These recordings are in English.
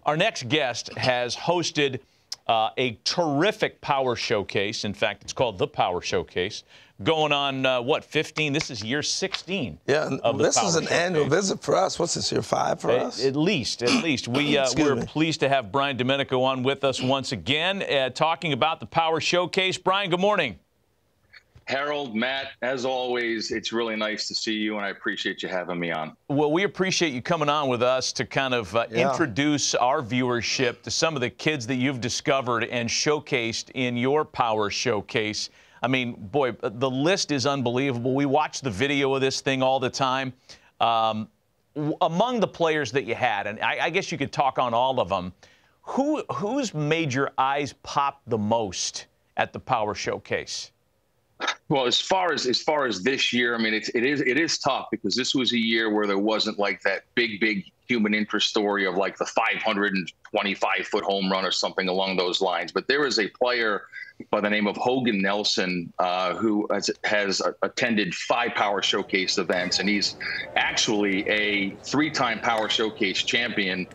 Our next guest has hosted a terrific power showcase. In fact, it's called the Power Showcase. Going on, what, 15? This is year 16. Yeah, of the this Power is an Showcase. annual visit for us. What's this, year 5 for us? At least. We're pleased to have Brian Domenico on with us once again, talking about the Power Showcase. Brian, good morning. Harold, Matt, as always, it's really nice to see you, and I appreciate you having me on. Well, we appreciate you coming on with us to kind of introduce our viewership to some of the kids that you've discovered and showcased in your Power Showcase. I mean, boy, the list is unbelievable. We watch the video of this thing all the time. Among the players that you had, and I guess you could talk on all of them, who's made your eyes pop the most at the Power Showcase? Well, as far as this year, I mean, it is tough because this was a year where there wasn't like that big human interest story of like the 525-foot home run or something along those lines. But there is a player by the name of Hogan Nelson who has attended 5 Power Showcase events, and he's actually a 3-time Power Showcase champion,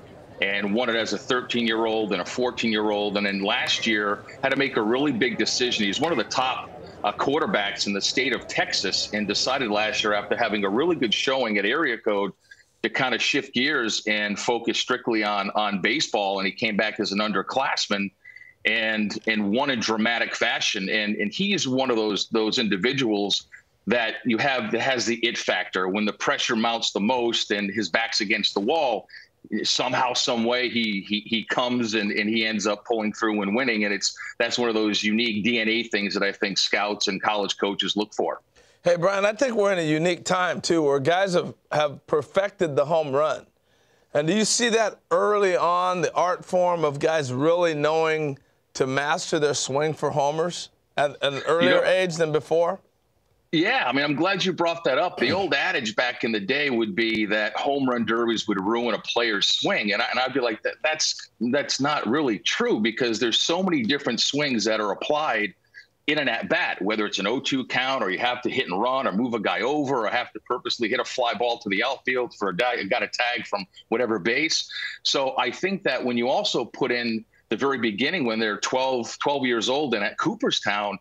and won it as a 13-year-old and a 14-year-old. And then last year had to make a really big decision. He's one of the top quarterbacks in the state of Texas, and decided last year, after having a really good showing at area code, to kind of shift gears and focus strictly on baseball. And he came back as an underclassman and won in dramatic fashion. And he is one of those individuals that has the it factor. When the pressure mounts the most and his back's against the wall, somehow, some way, he comes and he ends up pulling through and winning. And that's one of those unique DNA things that I think scouts and college coaches look for. Hey, Brian, I think we're in a unique time, too, where guys have perfected the home run. And do you see that early on, the art form of guys really knowing to master their swing for homers at an earlier age than before? Yeah, I mean, I'm glad you brought that up. The old adage back in the day would be that home run derbies would ruin a player's swing. And I'd be like, that's not really true, because there's so many different swings that are applied in an at-bat, whether it's an 0-2 count, or you have to hit and run, or move a guy over, or have to purposely hit a fly ball to the outfield for a guy who got a tag from whatever base. So I think that when you also put in the very beginning, when they're 12 years old and at Cooperstown,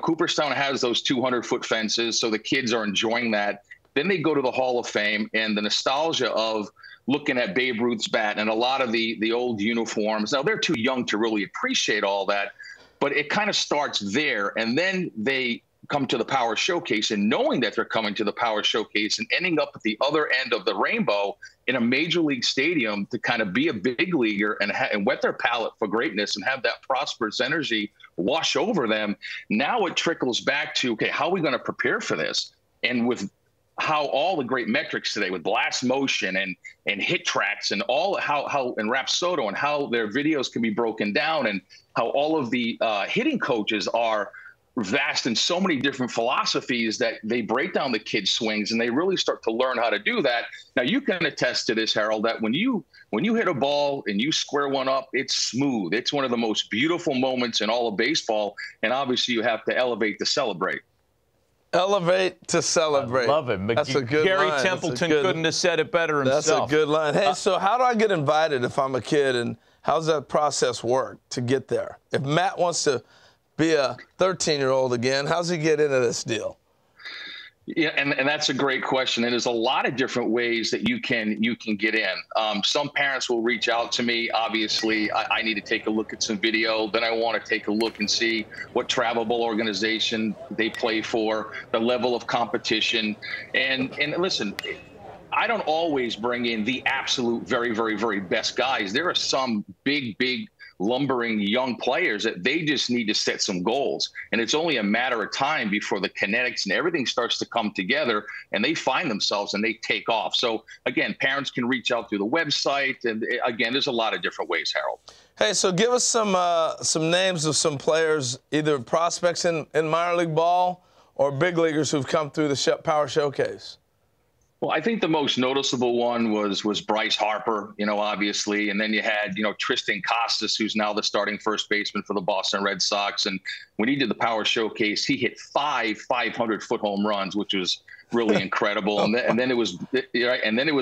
Cooperstown has those 200-foot fences, so the kids are enjoying that. Then they go to the Hall of Fame, and the nostalgia of looking at Babe Ruth's bat and a lot of the old uniforms. Now, they're too young to really appreciate all that, but it kind of starts there. And then they come to the Power Showcase, and knowing that they're coming to the Power Showcase and ending up at the other end of the rainbow in a major league stadium to kind of be a big leaguer and whet their palate for greatness and have that prosperous energy wash over them. Now it trickles back to, okay, how are we going to prepare for this? And with how all the great metrics today with blast motion and hit tracks and all how and Rapsodo and how their videos can be broken down, and how all of the hitting coaches are vast in so many different philosophies that they break down the kids' swings and they really start to learn how to do that. Now, you can attest to this, Harold, that when you hit a ball and you square one up, it's smooth. It's one of the most beautiful moments in all of baseball, and obviously you have to elevate to celebrate. Elevate to celebrate. I love it. That's a good Gary line. Templeton couldn't have said it better himself. That's a good line. Hey, so how do I get invited if I'm a kid, and how's that process work to get there? If Matt wants to be a 13-year-old again, how's he get into this deal? Yeah, and that's a great question. And there's a lot of different ways that you can get in. Some parents will reach out to me. Obviously, I need to take a look at some video. Then I want to take a look and see what travelable organization they play for, the level of competition. And listen, I don't always bring in the absolute very best guys. There are some big lumbering young players that they just need to set some goals. And it's only a matter of time before the kinetics and everything starts to come together and they find themselves and they take off. So again, parents can reach out through the website. And again, there's a lot of different ways, Harold. Hey, so give us some names of some players, either prospects in minor league ball or big leaguers who've come through the Power Showcase. Well, I think the most noticeable one was Bryce Harper, obviously. And then you had, Tristan Costas, who's now the starting first baseman for the Boston Red Sox. And when he did the Power Showcase, he hit 5 500-foot home runs, which was really incredible. And then it was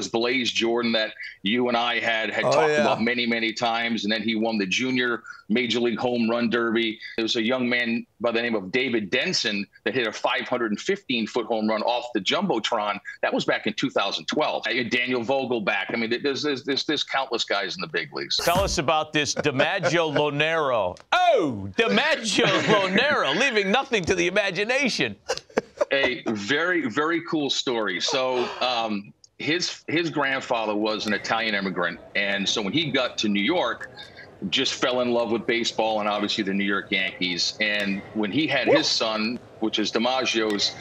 Blaze Jordan that you and I had talked about many times. And then he won the junior Major League Home Run Derby. There was a young man by the name of David Denson that hit a 515-foot home run off the Jumbotron. That was back in 2012. Daniel Vogelback. I mean, there's countless guys in the big leagues. Tell us about this DiMaggio Lonero. Oh, DiMaggio Lonero, leaving nothing to the imagination. A very, very cool story. So his grandfather was an Italian immigrant. And so when he got to New York, just fell in love with baseball and obviously the New York Yankees. And when he had his son, which is DiMaggio's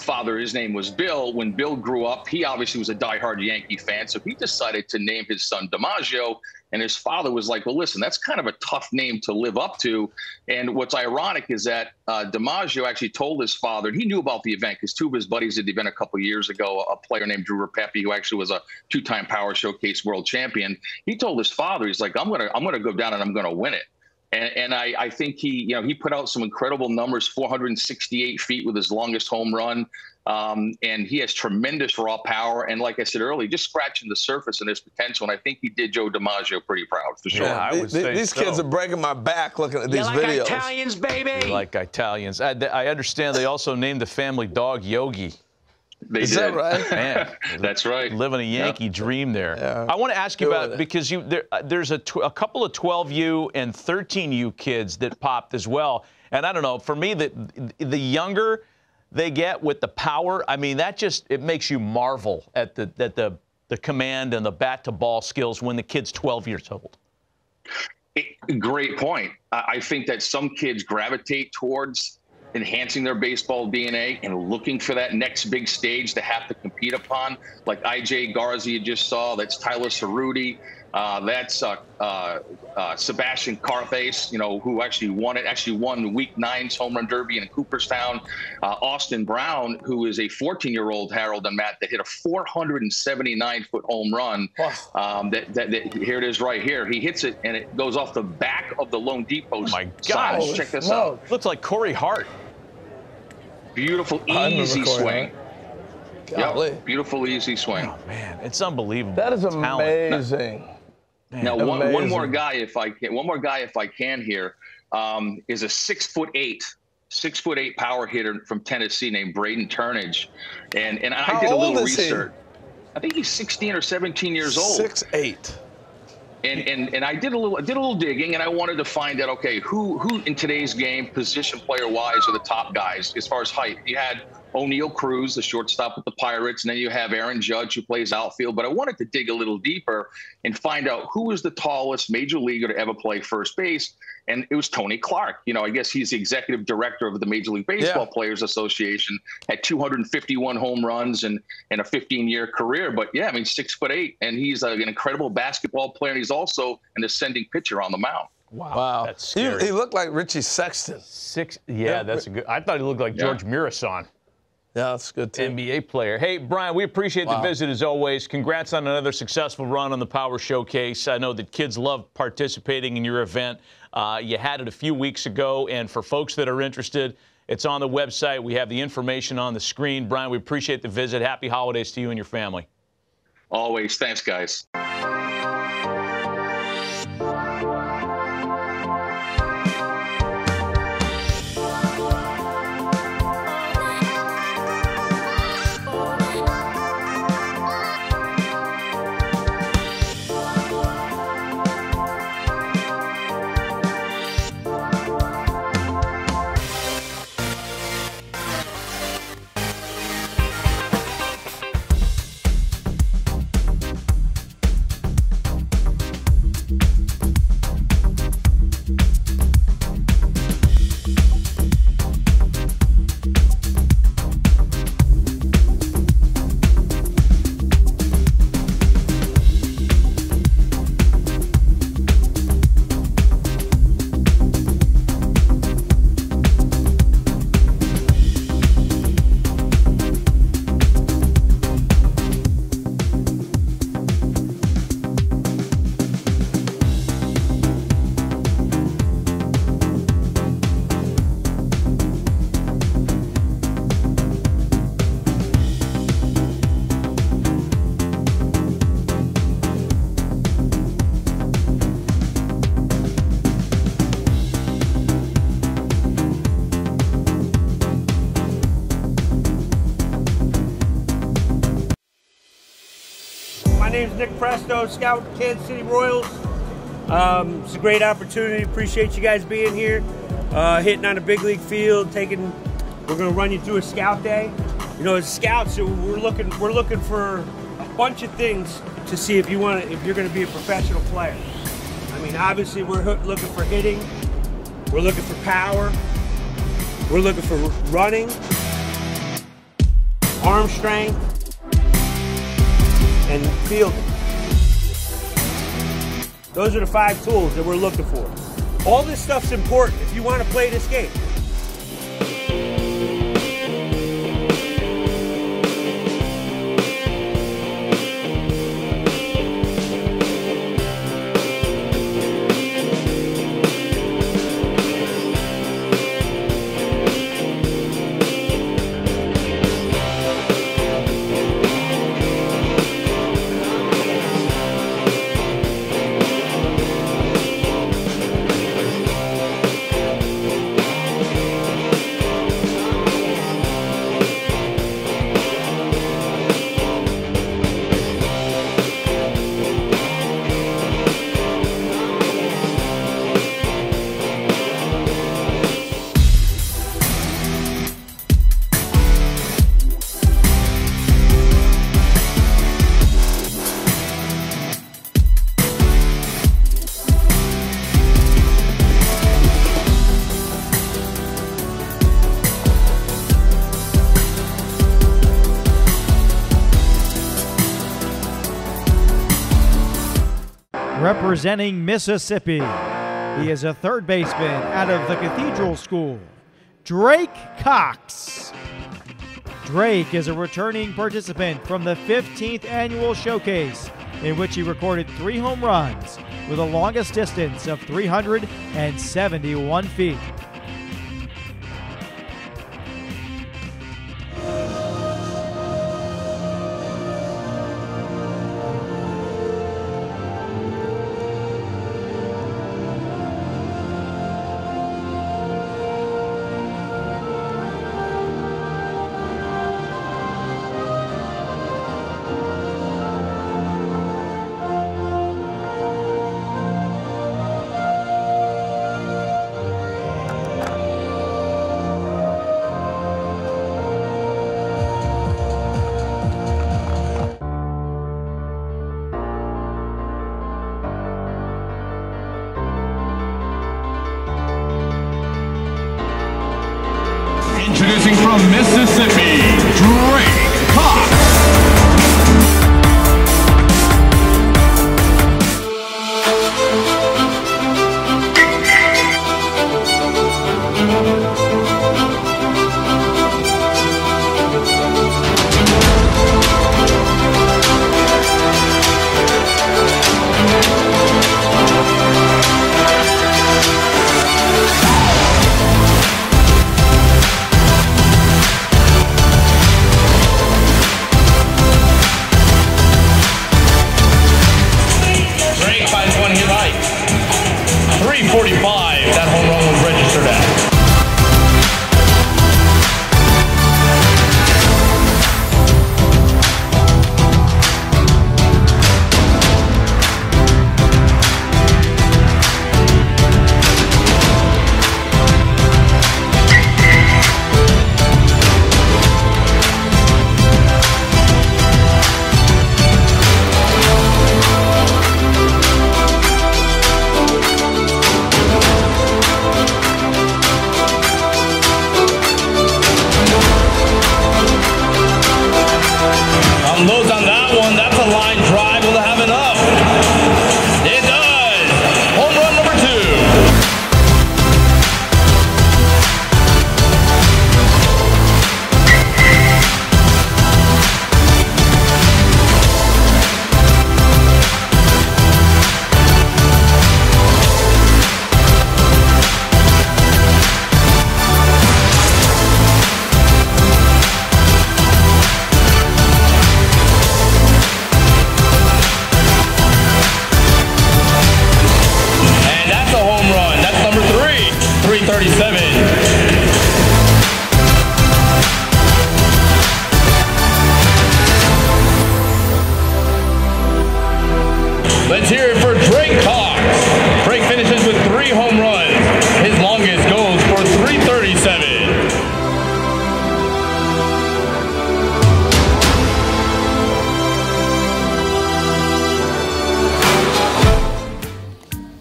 father, his name was Bill. When Bill grew up, he obviously was a diehard Yankee fan. So he decided to name his son DiMaggio. And his father was like, well, listen, that's kind of a tough name to live up to. And what's ironic is that DiMaggio actually told his father, and he knew about the event because two of his buddies did the event a couple of years ago, a player named Drew Rapepi, who actually was a two-time Power Showcase world champion. He told his father, he's like, I'm gonna go down and I'm gonna win it. And I think he put out some incredible numbers, 468 feet with his longest home run. And he has tremendous raw power. And like I said earlier, just scratching the surface in his potential. And I think he did Joe DiMaggio pretty proud, for sure. Yeah, I would say these kids are breaking my back looking at these videos. Like Italians, baby. Like Italians. I understand they also named the family dog Yogi. Is that right? Man, that's right. Living a Yankee dream there. Yeah. I want to ask you about, because there's a couple of 12U and 13U kids that popped as well. And I don't know, for me, the younger they get with the power, I mean, it makes you marvel at the command and the bat to ball skills when the kid's 12 years old. Great point. I think that some kids gravitate towards enhancing their baseball DNA and looking for that next big stage to have to compete upon, like IJ Garza you just saw. That's Tyler Cerruti. That's Sebastian Carthace, who actually won Week 9's Home Run Derby in Cooperstown. Austin Brown, who is a 14-year-old, Harold and Matt, that hit a 479-foot home run. Here it is right here. He hits it, and it goes off the back of the loanDepot. My gosh. Check this out. Looks like Corey Hart. Beautiful, easy swing. Yep, beautiful, easy swing. Oh, man, it's unbelievable. That is talent. amazing. Now, one more guy, if I can here, is a 6'8" power hitter from Tennessee named Braden Turnage, and I did a little research. I think he's 16 or 17 years old. 6'8". And I did a little digging, and I wanted to find out, okay, who in today's game, position player wise, are the top guys as far as height. You had O'Neal Cruz, the shortstop with the Pirates, and then you have Aaron Judge, who plays outfield. But I wanted to dig a little deeper and find out who was the tallest major leaguer to ever play first base. And it was Tony Clark. I guess he's the executive director of the Major League Baseball Players Association, had 251 home runs and a 15-year career. But, yeah, I mean, 6'8", and he's an incredible basketball player, and he's also an ascending pitcher on the mound. Wow. That's scary. He looked like Richie Sexton. Yeah, that's a good. I thought he looked like George Mirasan. Yeah, that's good, too. NBA player. Hey, Brian, we appreciate the visit as always. Congrats on another successful run on the Power Showcase. I know that kids love participating in your event. You had it a few weeks ago, and for folks that are interested, it's on the website. We have the information on the screen. Brian, we appreciate the visit. Happy holidays to you and your family. Always. Thanks, guys. Nick Presto, scout Kansas City Royals. It's a great opportunity. Appreciate you guys being here, hitting on a big league field. We're going to run you through a scout day. You know, as scouts, we're looking for a bunch of things to see if you're going to be a professional player. I mean, obviously, we're looking for hitting. We're looking for power. We're looking for running, arm strength, and fielding. Those are the 5 tools that we're looking for. All this stuff's important if you want to play this game. Representing Mississippi, he is a third baseman out of the Cathedral School, Drake Cox. Drake is a returning participant from the 15th annual showcase, in which he recorded 3 home runs with a longest distance of 371 feet. Introducing from Mississippi, Drake Cox. That home run was registered at.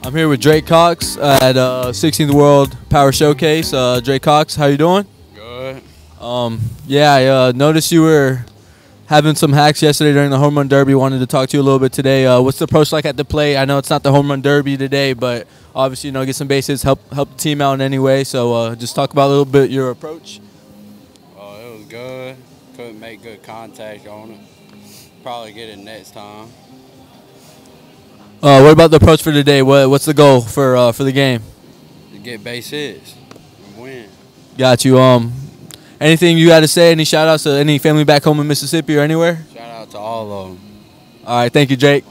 I'm here with Drake Cox at 16th World Power Showcase. Drake Cox, how you doing? Good. I noticed you were having some hacks yesterday during the home run derby. Wanted to talk to you a little bit today. What's the approach like at the plate? I know it's not the home run derby today, but obviously, get some bases, help the team out in any way. So just talk about a little bit your approach. It was good. Couldn't make good contact on it. Probably get it next time. What about the approach for today? What's the goal for the game? To get base hits and win. Got you. Anything you got to say? Any shout outs to any family back home in Mississippi or anywhere? Shout out to all of them. All right, thank you, Drake.